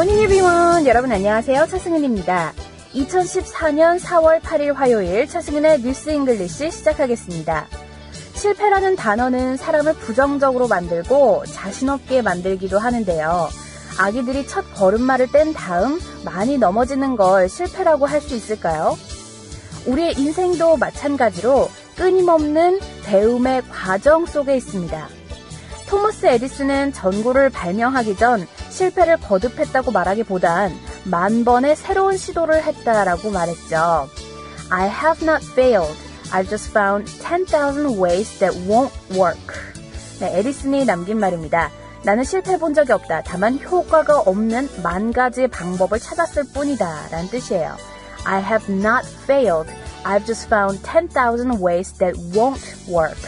굿모닝 에브리원. 여러분 안녕하세요. 차승은입니다. 2014년 4월 8일 화요일 차승은의 뉴스 잉글리시 시작하겠습니다. 실패라는 단어는 사람을 부정적으로 만들고 자신 없게 만들기도 하는데요. 아기들이 첫 걸음마를 뗀 다음 많이 넘어지는 걸 실패라고 할 수 있을까요? 우리의 인생도 마찬가지로 끊임없는 배움의 과정 속에 있습니다. 토머스 에디슨은 전구를 발명하기 전 실패를 거듭했다고 말하기보단 10,000번의 새로운 시도를 했다라고 말했죠. I have not failed. I've just found 10,000 ways that won't work. 네, 에디슨이 남긴 말입니다. 나는 실패해본 적이 없다. 다만 효과가 없는 10,000가지 방법을 찾았을 뿐이다. 라는 뜻이에요. I have not failed. I've just found 10,000 ways that won't work.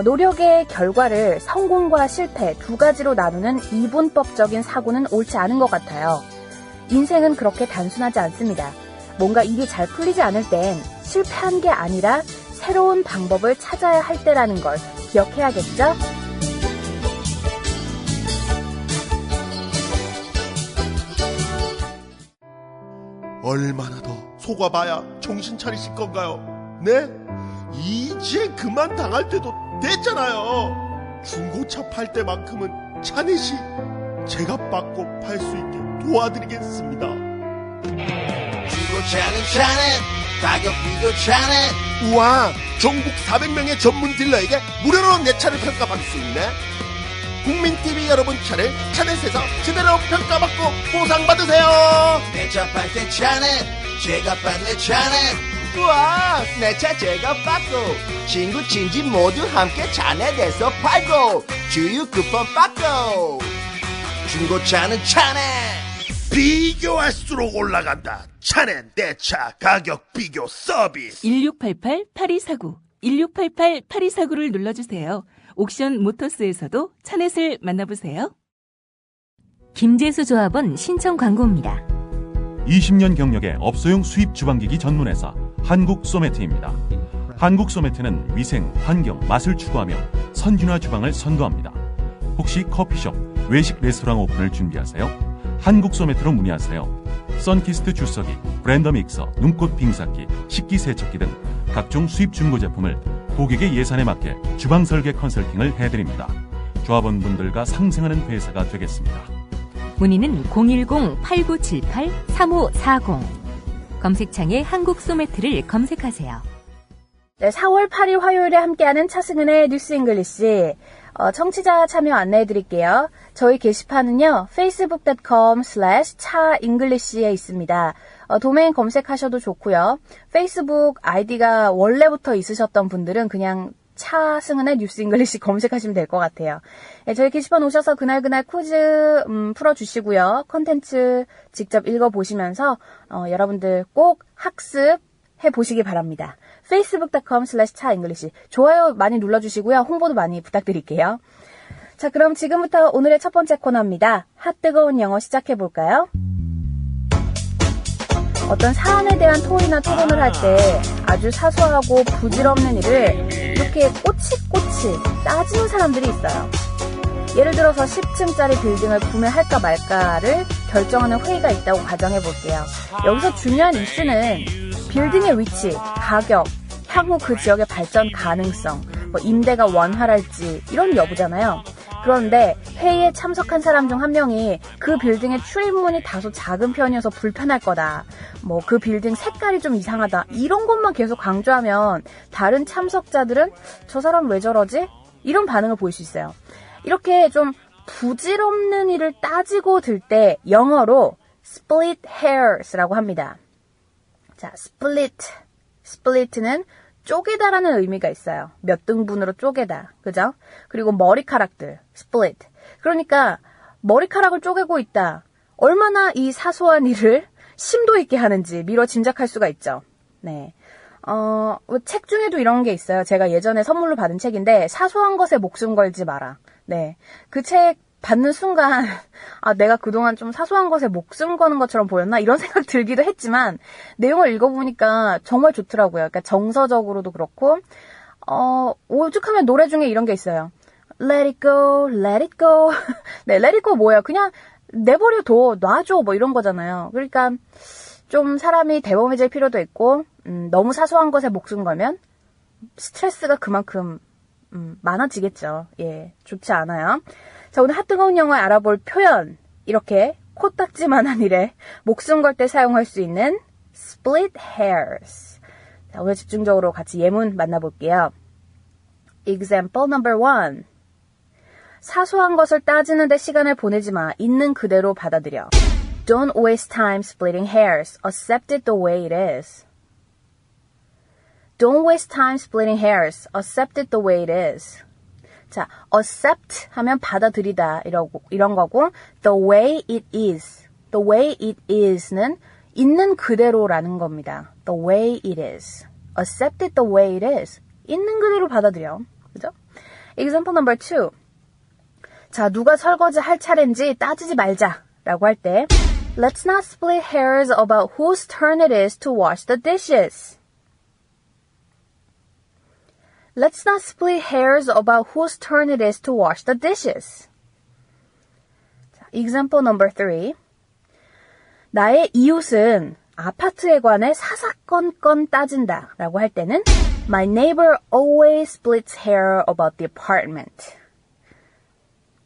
노력의 결과를 성공과 실패 두 가지로 나누는 이분법적인 사고는 옳지 않은 것 같아요. 인생은 그렇게 단순하지 않습니다. 뭔가 일이 잘 풀리지 않을 땐 실패한 게 아니라 새로운 방법을 찾아야 할 때라는 걸 기억해야겠죠? 얼마나 더 속아봐야 정신 차리실 건가요? 네? 이제 그만 당할 때도 됐잖아요. 중고차 팔 때만큼은 차넷이 제가 받고 팔 수 있게 도와드리겠습니다. 중고차는 차넷, 가격 비교 차넷. 우와, 전국 400명의 전문 딜러에게 무료로 내 차를 평가받을 수 있네. 국민TV 여러분 차를 차넷에서 제대로 평가받고 보상받으세요. 내 차 팔 때 차넷, 제가 받네 차넷. 우와, 내 차 제가 받고 친구 친지 모두 함께 차넷에서 팔고 주유 쿠폰 받고. 중고차는 차넷. 비교할수록 올라간다. 차넷 내 차 가격 비교 서비스. 1688-8249 1688-8249를 눌러주세요. 옥션 모터스에서도 차넷을 만나보세요. 김재수 조합원 신청 광고입니다. 20년 경력의 업소용 수입 주방기기 전문회사 한국소매트입니다. 한국소매트는 위생, 환경, 맛을 추구하며 선진화 주방을 선도합니다. 혹시 커피숍, 외식 레스토랑 오픈을 준비하세요? 한국소매트로 문의하세요. 선키스트 주석기, 브랜더 믹서, 눈꽃 빙사기, 식기세척기 등 각종 수입 중고 제품을 고객의 예산에 맞게 주방 설계 컨설팅을 해드립니다. 조합원분들과 상생하는 회사가 되겠습니다. 문의는 010-8978-3540. 검색창에 한국소매트를 검색하세요. 네, 4월 8일 화요일에 함께하는 차승은의 뉴스 잉글리시. 청취자 참여 안내해드릴게요. 저희 게시판은요, facebook.com/차잉글리시에 있습니다. 도메인 검색하셔도 좋고요. 페이스북 아이디가 원래부터 있으셨던 분들은 그냥 차승은의 뉴스 잉글리시 검색하시면 될 것 같아요. 네, 저희 게시판 오셔서 그날그날 퀴즈 풀어주시고요. 콘텐츠 직접 읽어보시면서 여러분들 꼭 학습해보시기 바랍니다. facebook.com/차잉글리시 좋아요 많이 눌러주시고요. 홍보도 많이 부탁드릴게요. 자, 그럼 지금부터 오늘의 첫 번째 코너입니다. 핫뜨거운 영어 시작해볼까요? 어떤 사안에 대한 토의나 토론을 할 때 아주 사소하고 부질없는 일을 이렇게 꼬치꼬치 따지는 사람들이 있어요. 예를 들어서 10층짜리 빌딩을 구매할까 말까를 결정하는 회의가 있다고 가정해볼게요. 여기서 중요한 이슈는 빌딩의 위치, 가격, 향후 그 지역의 발전 가능성, 임대가 원활할지 이런 여부잖아요. 그런데 회의에 참석한 사람 중 한 명이 그 빌딩의 출입문이 다소 작은 편이어서 불편할 거다. 그 빌딩 색깔이 좀 이상하다. 이런 것만 계속 강조하면 다른 참석자들은 저 사람 왜 저러지? 이런 반응을 보일 수 있어요. 이렇게 좀 부질없는 일을 따지고 들 때 영어로 split hairs라고 합니다. 자, split는 쪼개다라는 의미가 있어요. 몇 등분으로 쪼개다. 그죠? 그리고 머리카락들, split. 그러니까 머리카락을 쪼개고 있다. 얼마나 이 사소한 일을 심도 있게 하는지 미뤄 짐작할 수가 있죠. 네. 책 중에도 이런 게 있어요. 제가 예전에 선물로 받은 책인데 사소한 것에 목숨 걸지 마라. 네. 그 책 받는 순간 내가 그동안 좀 사소한 것에 목숨 거는 것처럼 보였나? 이런 생각 들기도 했지만 내용을 읽어보니까 정말 좋더라고요. 그러니까 정서적으로도 그렇고 오죽하면 노래 중에 이런 게 있어요. Let it go, let it go. 네, let it go 뭐예요? 그냥 내버려둬, 놔줘, 뭐 이런 거잖아요. 그러니까 좀 사람이 대범해질 필요도 있고, 너무 사소한 것에 목숨 걸면 스트레스가 그만큼 많아지겠죠. 예, 좋지 않아요. 자, 오늘 핫뜨거운 영어에 알아볼 표현, 이렇게 코딱지만한 일에 목숨 걸 때 사용할 수 있는 split hairs. 자, 오늘 집중적으로 같이 예문 만나볼게요. Example number 1. 사소한 것을 따지는데 시간을 보내지 마. 있는 그대로 받아들여. Don't waste time splitting hairs. Accept it the way it is. Don't waste time splitting hairs. Accept it the way it is. 자, accept 하면 받아들이다 이런 거고 the way it is. The way it is는 있는 그대로라는 겁니다. The way it is. Accept it the way it is. 있는 그대로 받아들여. 그죠? Example number 2. 자, 누가 설거지 할 차례인지 따지지 말자 라고 할 때 Let's not split hairs about whose turn it is to wash the dishes. Let's not split hairs about whose turn it is to wash the dishes. 자, example number 3. 나의 이웃은 아파트에 관해 사사건건 따진다 라고 할 때는 My neighbor always splits hair about the apartment.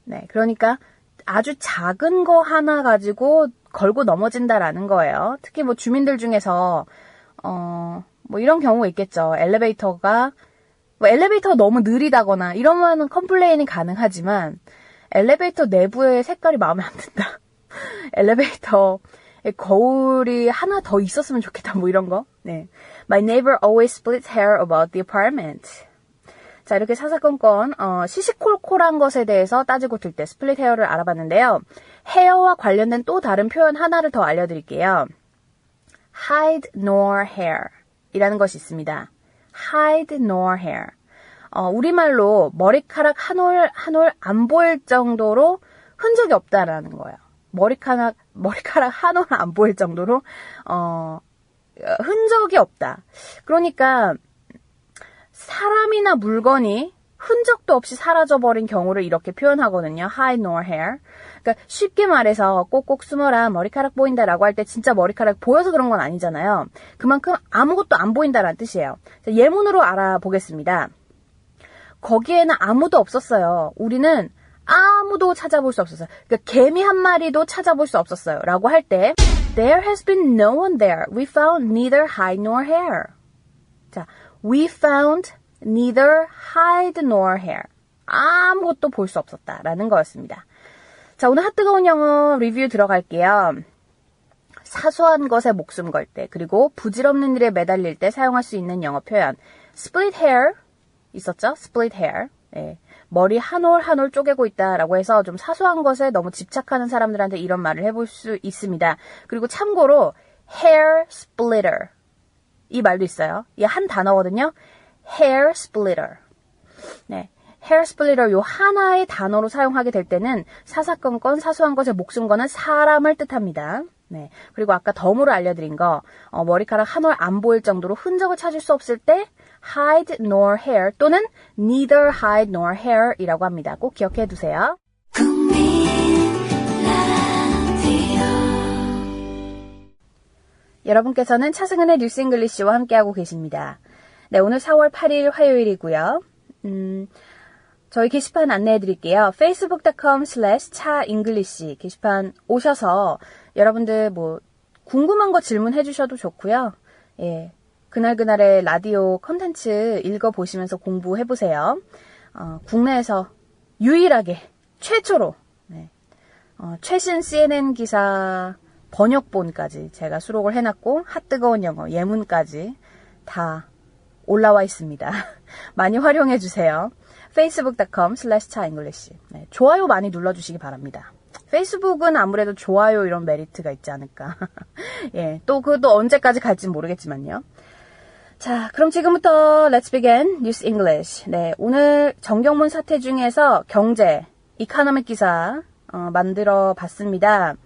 네, 그러니까 아주 작은 거 하나 가지고 걸고 넘어진다라는 거예요. 특히 뭐 주민들 중에서 뭐 이런 경우 있겠죠. 엘리베이터가 너무 느리다거나 이러면은 컴플레인이 가능하지만 엘리베이터 내부의 색깔이 마음에 안 든다. 엘리베이터에 거울이 하나 더 있었으면 좋겠다. 뭐 이런 거. 네. My neighbor always splits hair about the apartment. 자, 이렇게 사사건건 시시콜콜한 것에 대해서 따지고 들 때 스플릿 헤어를 알아봤는데요. 헤어와 관련된 또 다른 표현 하나를 더 알려드릴게요. hide nor hair 이라는 것이 있습니다. hide nor hair. 우리말로 머리카락 한 올 안 보일 정도로 흔적이 없다라는 거예요. 머리카락 한 올 안 보일 정도로 흔적이 없다. 그러니까 사람이나 물건이 흔적도 없이 사라져버린 경우를 이렇게 표현하거든요. hide nor hair. 그러니까 쉽게 말해서 꼭꼭 숨어라 머리카락 보인다라고 할 때 진짜 머리카락 보여서 그런 건 아니잖아요. 그만큼 아무것도 안 보인다라는 뜻이에요. 자, 예문으로 알아보겠습니다. 거기에는 아무도 없었어요. 우리는 아무도 찾아볼 수 없었어요. 그러니까 개미 한 마리도 찾아볼 수 없었어요. 라고 할 때 There has been no one there. We found neither hide nor hair. 자, We found neither hide nor hair. 아무것도 볼 수 없었다라는 거였습니다. 자, 오늘 핫뜨거운 영어 리뷰 들어갈게요. 사소한 것에 목숨 걸 때, 그리고 부질없는 일에 매달릴 때 사용할 수 있는 영어 표현. split hair 있었죠? split hair. 예. 머리 한 올 한 올 쪼개고 있다라고 해서 좀 사소한 것에 너무 집착하는 사람들한테 이런 말을 해볼 수 있습니다. 그리고 참고로 hair splitter 이 말도 있어요. 이게 한 단어거든요. hair splitter. 네. hair splitter 요 하나의 단어로 사용하게 될 때는 사사건건 사소한 것에 목숨 거는 사람을 뜻합니다. 네. 그리고 아까 덤으로 알려드린 거 머리카락 한 올 안 보일 정도로 흔적을 찾을 수 없을 때 hide nor hair 또는 neither hide nor hair 이라고 합니다. 꼭 기억해 두세요. 여러분께서는 차승은의 뉴스 잉글리시와 함께하고 계십니다. 네, 오늘 4월 8일 화요일이고요. 저희 게시판 안내해 드릴게요. facebook.com/차잉글리시 게시판 오셔서 여러분들 뭐 궁금한 거 질문해 주셔도 좋고요. 예. 그날그날의 라디오 컨텐츠 읽어보시면서 공부해보세요. 국내에서 유일하게 최초로 네. 최신 CNN 기사 번역본까지 제가 수록을 해놨고 핫뜨거운 영어 예문까지 다 올라와 있습니다. 많이 활용해주세요. facebook.com/차잉글리시 네, 좋아요 많이 눌러주시기 바랍니다. 페이스북은 아무래도 좋아요 이런 메리트가 있지 않을까. 예, 또 그것도 언제까지 갈지 모르겠지만요. 자, 그럼 지금부터 Let's begin News English. 네, 오늘 정경문 사태 중에서 경제, 이코노믹 기사 만들어 봤습니다.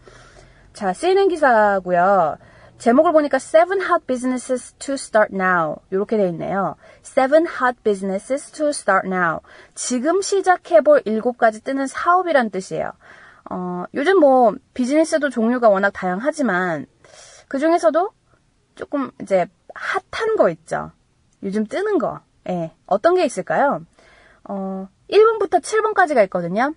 자, CNN 기사고요. 제목을 보니까 7 hot businesses to start now 이렇게 돼 있네요. 7 hot businesses to start now. 지금 시작해볼 7가지 뜨는 사업이란 뜻이에요. 요즘 뭐 비즈니스도 종류가 워낙 다양하지만 그 중에서도 조금 이제 핫한 거 있죠. 요즘 뜨는 거. 예. 어떤 게 있을까요? 1번부터 7번까지가 있거든요.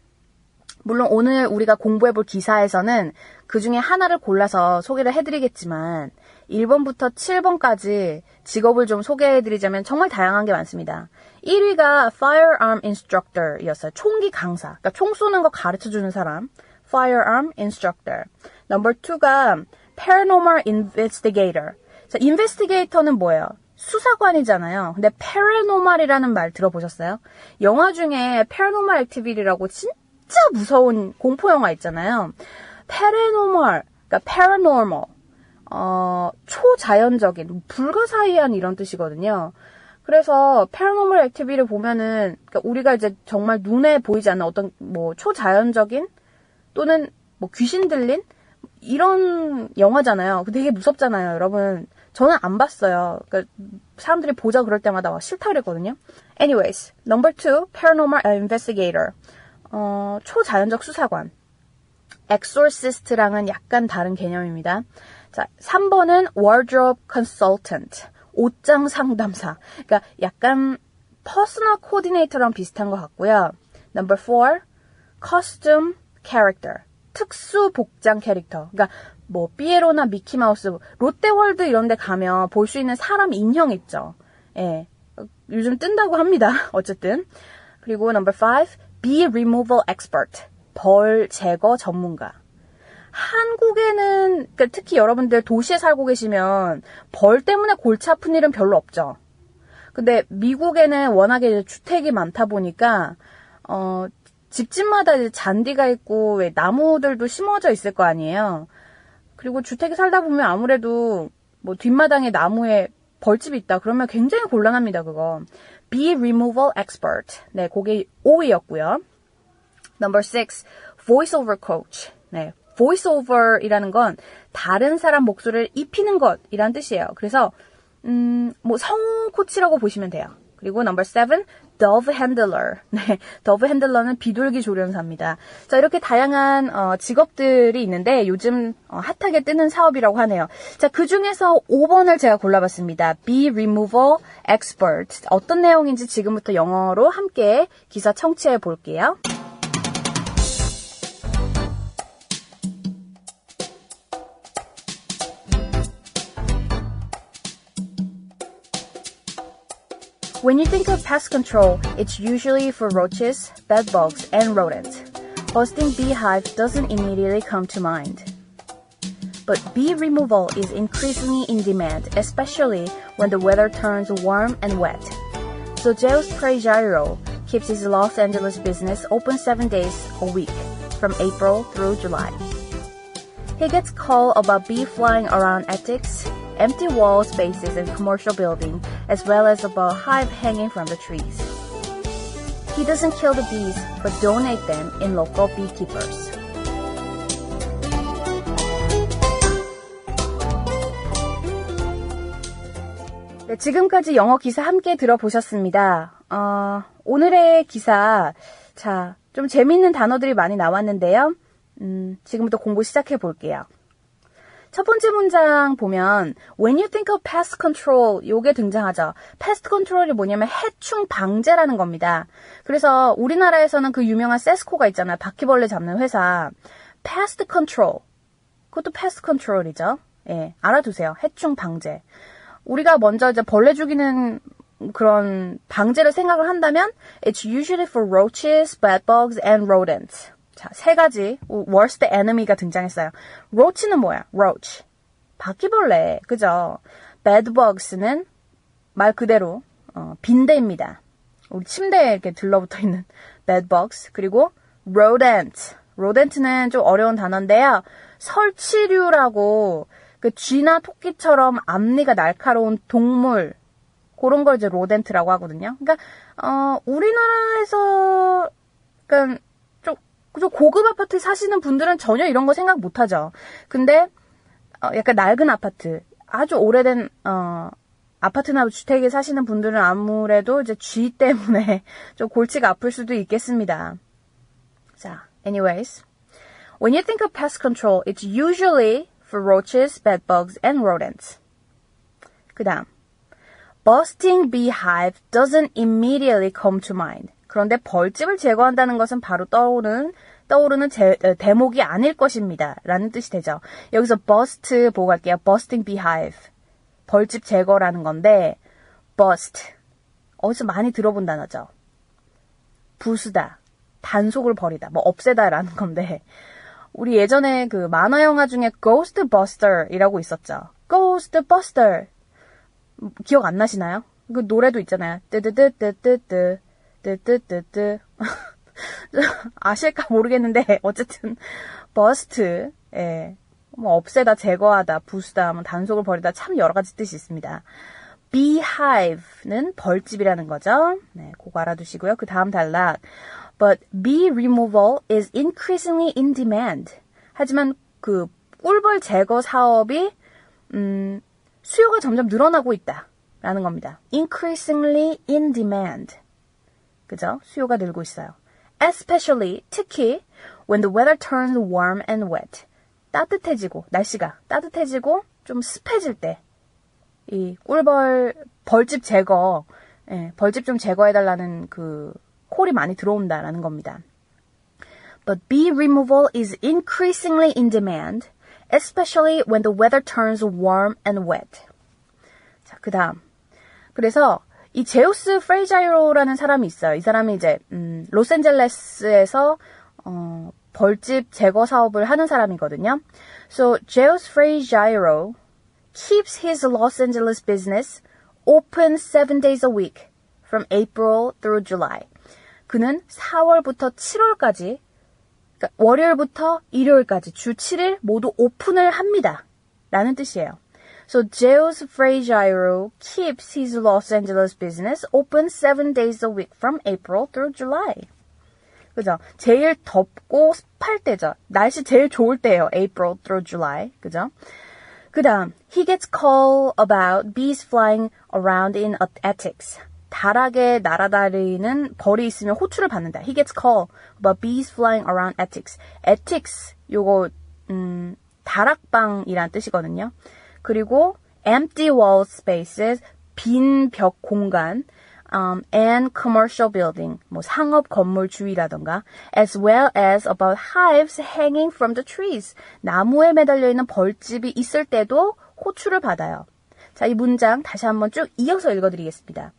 물론 오늘 우리가 공부해볼 기사에서는 그 중에 하나를 골라서 소개를 해드리겠지만 1번부터 7번까지 직업을 좀 소개해드리자면 정말 다양한 게 많습니다. 1위가 Firearm Instructor 이었어요. 총기 강사. 그러니까 총 쏘는 거 가르쳐주는 사람. Firearm Instructor. Number 2가 Paranormal Investigator. 자, Investigator는 뭐예요? 수사관이잖아요. 근데 Paranormal이라는 말 들어보셨어요? 영화 중에 Paranormal Activity라고 진짜 무서운 공포영화 있잖아요. Paranormal, 그러니까 Paranormal. 초자연적인, 불가사의한 이런 뜻이거든요. 그래서 Paranormal Activity를 보면은, 그러니까 우리가 이제 정말 눈에 보이지 않는 어떤 뭐 초자연적인 또는 뭐 귀신 들린 이런 영화잖아요. 되게 무섭잖아요, 여러분. 저는 안 봤어요. 그러니까 사람들이 보자 그럴 때마다 막 싫다 그랬거든요. Anyways, number 2, Paranormal Investigator. 초자연적 수사관. Exorcist랑은 약간 다른 개념입니다. 자, 3번은 Wardrobe Consultant. 옷장 상담사. 그러니까 약간 Personal Coordinator랑 비슷한 것 같고요. Number 4, Costume Character. 특수 복장 캐릭터. 그러니까 뭐 삐에로나 미키마우스, 롯데월드 이런 데 가면 볼 수 있는 사람 인형 있죠. 예. 요즘 뜬다고 합니다. 어쨌든. 그리고 number 5, bee removal expert. 벌 제거 전문가. 한국에는 그러니까 특히 여러분들 도시에 살고 계시면 벌 때문에 골치 아픈 일은 별로 없죠. 근데 미국에는 워낙에 이제 주택이 많다 보니까 집집마다 이제 잔디가 있고 왜 나무들도 심어져 있을 거 아니에요. 그리고 주택에 살다 보면 아무래도 뭐 뒷마당에 나무에 벌집이 있다. 그러면 굉장히 곤란합니다, 그거. Bee removal expert. 네, 그게 5위였고요. Number 6, voiceover coach. 네, voiceover이라는 건 다른 사람 목소리를 입히는 것이란 뜻이에요. 그래서 뭐 성우 코치라고 보시면 돼요. 그리고 number 7, dove handler. 네, dove handler는 비둘기 조련사입니다. 자, 이렇게 다양한 직업들이 있는데 요즘 핫하게 뜨는 사업이라고 하네요. 자, 그 중에서 5번을 제가 골라봤습니다. bee removal expert. 어떤 내용인지 지금부터 영어로 함께 기사 청취해 볼게요. When you think of pest control, it's usually for roaches, bedbugs, and rodents. Busting beehive doesn't immediately come to mind. But bee removal is increasingly in demand, especially when the weather turns warm and wet. So Zeus Prejiro keeps his Los Angeles business open 7 days a week, from April through July. He gets called about bee flying around attics, empty wall spaces in commercial buildings, as well as about hive hanging from the trees. He doesn't kill the bees, but donate them in local beekeepers. 네, 지금까지 영어 기사 함께 들어보셨습니다. 오늘의 기사, 자, 좀 재미있는 단어들이 많이 나왔는데요. 지금부터 공부 시작해 볼게요. 첫 번째 문장 보면 When you think of pest control, 요게 등장하죠. pest control이 뭐냐면 해충 방제라는 겁니다. 그래서 우리나라에서는 그 유명한 세스코가 있잖아요. 바퀴벌레 잡는 회사. pest control. 그것도 pest control이죠. 예, 알아두세요. 해충 방제. 우리가 먼저 이제 벌레 죽이는 그런 방제를 생각을 한다면 It's usually for roaches, bedbugs, and rodents. 자, 세 가지 worst enemy가 등장했어요. roach는 뭐야? roach. 바퀴벌레. 그죠? bedbugs는 말 그대로 빈대입니다. 우리 침대에 이렇게 들러붙어 있는 bedbugs. 그리고 rodent. rodent는 좀 어려운 단어인데요. 설치류라고 그 쥐나 토끼처럼 앞니가 날카로운 동물 그런 걸 이제 rodent라고 하거든요. 그러니까 우리나라에서 그러니까 좀 고급 아파트 사시는 분들은 전혀 이런 거 생각 못 하죠. 근데 약간 낡은 아파트, 아주 오래된 아파트나 주택에 사시는 분들은 아무래도 이제 쥐 때문에 좀 골치가 아플 수도 있겠습니다. 자, anyways. When you think of pest control, it's usually for roaches, bedbugs, and rodents. 그 다음, busting beehive doesn't immediately come to mind. 그런데 벌집을 제거한다는 것은 바로 떠오르는 대목이 아닐 것입니다. 라는 뜻이 되죠. 여기서 bust 보고 갈게요. busting beehive. 벌집 제거라는 건데 bust. 어디서 많이 들어본 단어죠. 부수다, 단속을 벌이다, 뭐 없애다라는 건데 우리 예전에 그 만화 영화 중에 Ghostbuster이라고 있었죠. Ghostbuster. 기억 안 나시나요? 그 노래도 있잖아요. 뜨뜨뜨뜨뜨뜨 뜨뜨뜨뜨 아실까 모르겠는데 어쨌든 bust, 예, 뭐 없애다, 제거하다, 부수다, 뭐 단속을 벌이다 참 여러 가지 뜻이 있습니다. beehive는 벌집이라는 거죠. 네, 그거 알아두시고요. 그 다음 단락. But bee removal is increasingly in demand. 하지만 그 꿀벌 제거 사업이 수요가 점점 늘어나고 있다라는 겁니다. Increasingly in demand. 그죠? 수요가 늘고 있어요. Especially, 특히 when the weather turns warm and wet. 따뜻해지고, 날씨가 따뜻해지고 좀 습해질 때 이 꿀벌 벌집 제거, 예, 벌집 좀 제거해달라는 그 콜이 많이 들어온다라는 겁니다. But bee removal is increasingly in demand, especially when the weather turns warm and wet. 자, 그 다음. 그래서 이 제우스 프레이자이로라는 사람이 있어요. 이 사람이 이제 로스앤젤레스에서 벌집 제거 사업을 하는 사람이거든요. So Zeus Freyjairo keeps his Los Angeles business open 7 days a week from April through July. 그는 4월부터 7월까지, 그러니까 월요일부터 일요일까지 주 7일 모두 오픈을 합니다. 라는 뜻이에요. So Zeus Freyjairo keeps his Los Angeles business open 7 days a week from April through July. 그죠? 제일 덥고 습할 때죠. 날씨 제일 좋을 때예요. April through July. 그죠? 그 다음, he gets call about bees flying around in attics. 다락에 날아다니는 벌이 있으면 호출을 받는다. He gets call about bees flying around attics. attics, 요거 다락방이란 뜻이거든요. 그리고 empty wall spaces, 빈 벽 공간, and commercial building, 뭐 상업 건물 주위라던가, as well as about hives hanging from the trees. 나무에 매달려 있는 벌집이 있을 때도 호출을 받아요. 자, 이 문장 다시 한번 쭉 이어서 읽어드리겠습니다.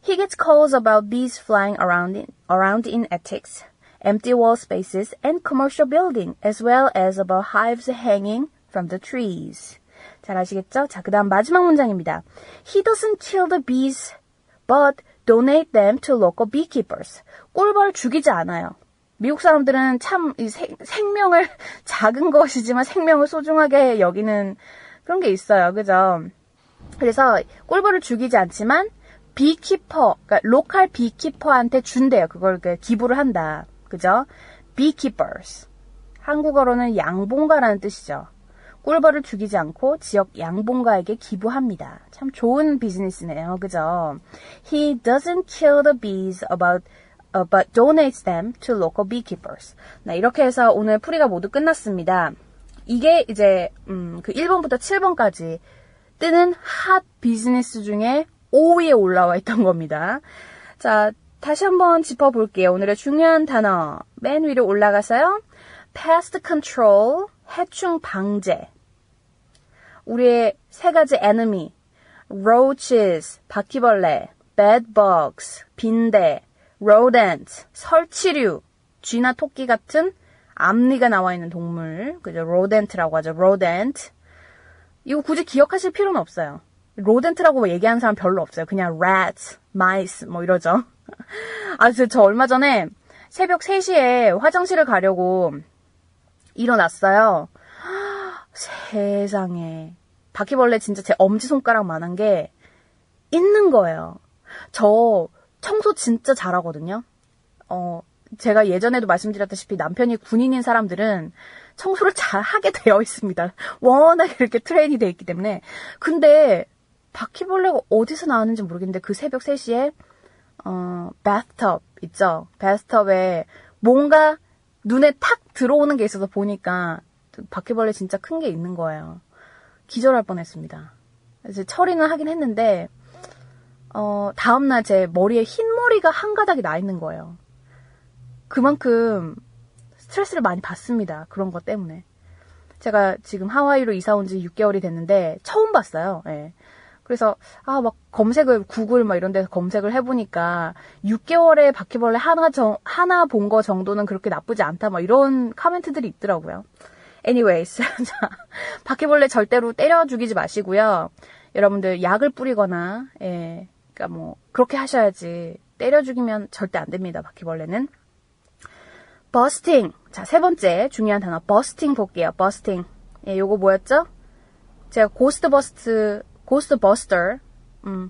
He gets calls about bees flying around in attics, empty wall spaces, and commercial building, as well as about hives hanging from the trees. 잘 아시겠죠? 자, 그 다음 마지막 문장입니다. He doesn't kill the bees, but donate them to local beekeepers. 꿀벌 죽이지 않아요. 미국 사람들은 참 이 생명을 작은 것이지만 생명을 소중하게 여기는 그런 게 있어요. 그죠? 그래서 꿀벌을 죽이지 않지만 비키퍼, 그러니까 로컬 비키퍼한테 준대요. 그걸 기부를 한다. 그죠? beekeepers. 한국어로는 양봉가라는 뜻이죠. 꿀벌을 죽이지 않고 지역 양봉가에게 기부합니다. 참 좋은 비즈니스네요. 그죠? He doesn't kill the bees but donates them to local beekeepers. 네, 이렇게 해서 오늘 풀이가 모두 끝났습니다. 이게 이제 그 1번부터 7번까지 뜨는 핫 비즈니스 중에 5위에 올라와 있던 겁니다. 자, 다시 한번 짚어볼게요. 오늘의 중요한 단어 맨 위로 올라가서요. pest control, 해충 방제. 우리의 세 가지 enemy, roaches, 바퀴벌레, bedbugs, 빈대, rodent, 설치류, 쥐나 토끼 같은 앞니가 나와 있는 동물, 그죠? rodent라고 하죠. rodent. 이거 굳이 기억하실 필요는 없어요. rodent라고 얘기하는 사람 별로 없어요. 그냥 rats, mice 뭐 이러죠. 아, 저 얼마 전에 새벽 3시에 화장실을 가려고 일어났어요. 세상에. 바퀴벌레 진짜 제 엄지손가락만한 게 있는 거예요. 저 청소 진짜 잘하거든요. 제가 예전에도 말씀드렸다시피 남편이 군인인 사람들은 청소를 잘 하게 되어 있습니다. 워낙에 이렇게 트레이닝이 되어 있기 때문에. 근데 바퀴벌레가 어디서 나왔는지 모르겠는데 그 새벽 3시에 bathtub 있죠. bathtub에 뭔가 눈에 탁 들어오는 게 있어서 보니까 바퀴벌레 진짜 큰 게 있는 거예요. 기절할 뻔했습니다. 이제 처리는 하긴 했는데 다음날 제 머리에 흰머리가 한 가닥이 나 있는 거예요. 그만큼 스트레스를 많이 받습니다. 그런 것 때문에. 제가 지금 하와이로 이사 온 지 6개월이 됐는데 처음 봤어요. 예. 그래서 막 검색을 구글 막 이런 데서 검색을 해보니까 6개월에 바퀴벌레 하나 본 거 정도는 그렇게 나쁘지 않다 막 이런 코멘트들이 있더라고요. anyways 자, 바퀴벌레 절대로 때려 죽이지 마시고요. 여러분들 약을 뿌리거나 그러니까 뭐 그렇게 하셔야지 때려 죽이면 절대 안 됩니다. 바퀴벌레는. 버스팅. 자, 세 번째 중요한 단어 버스팅 볼게요. 버스팅. 요거 뭐였죠? 제가 고스트버스터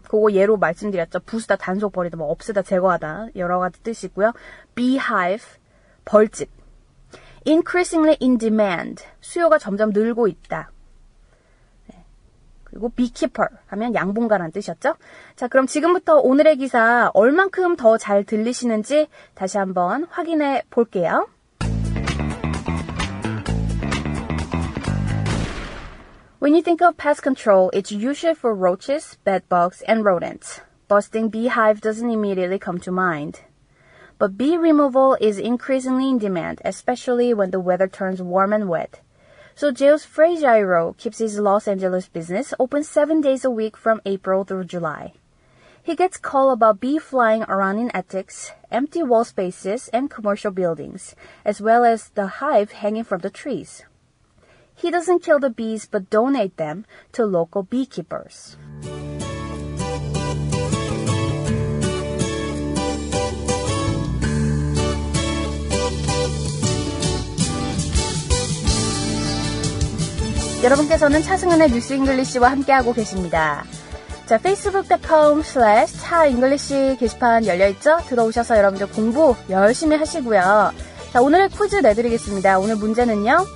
그거 예로 말씀드렸죠. 부수다, 단속 버리다, 뭐 없애다, 제거하다 여러 가지 뜻이 있고요. beehive, 벌집. increasingly in demand, 수요가 점점 늘고 있다. 그리고 beekeeper 하면 양봉가라는 뜻이었죠. 자, 그럼 지금부터 오늘의 기사 얼만큼 더 잘 들리시는지 다시 한번 확인해 볼게요. When you think of pest control, it's usually for roaches, bedbugs, and rodents. Busting beehive doesn't immediately come to mind. But bee removal is increasingly in demand, especially when the weather turns warm and wet. So James Fraziero keeps his Los Angeles business open 7 days a week from April through July. He gets call about bee flying around in attics, empty wall spaces, and commercial buildings, as well as the hive hanging from the trees. He doesn't kill the bees but donate them to local beekeepers. 여러분께서는 차승은의 뉴스 잉글리시와 함께하고 계십니다. 자, facebook.com/차잉글리시 게시판 열려있죠? 들어오셔서 여러분들 공부 열심히 하시고요. 자, 오늘의 퀴즈 내드리겠습니다. 오늘 문제는요.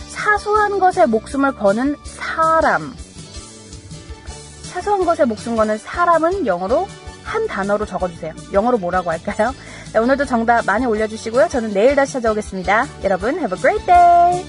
사소한 것에 목숨을 거는 사람. 사소한 것에 목숨 거는 사람은 영어로 한 단어로 적어주세요. 영어로 뭐라고 할까요? 자, 오늘도 정답 많이 올려주시고요. 저는 내일 다시 찾아오겠습니다. 여러분, have a great day!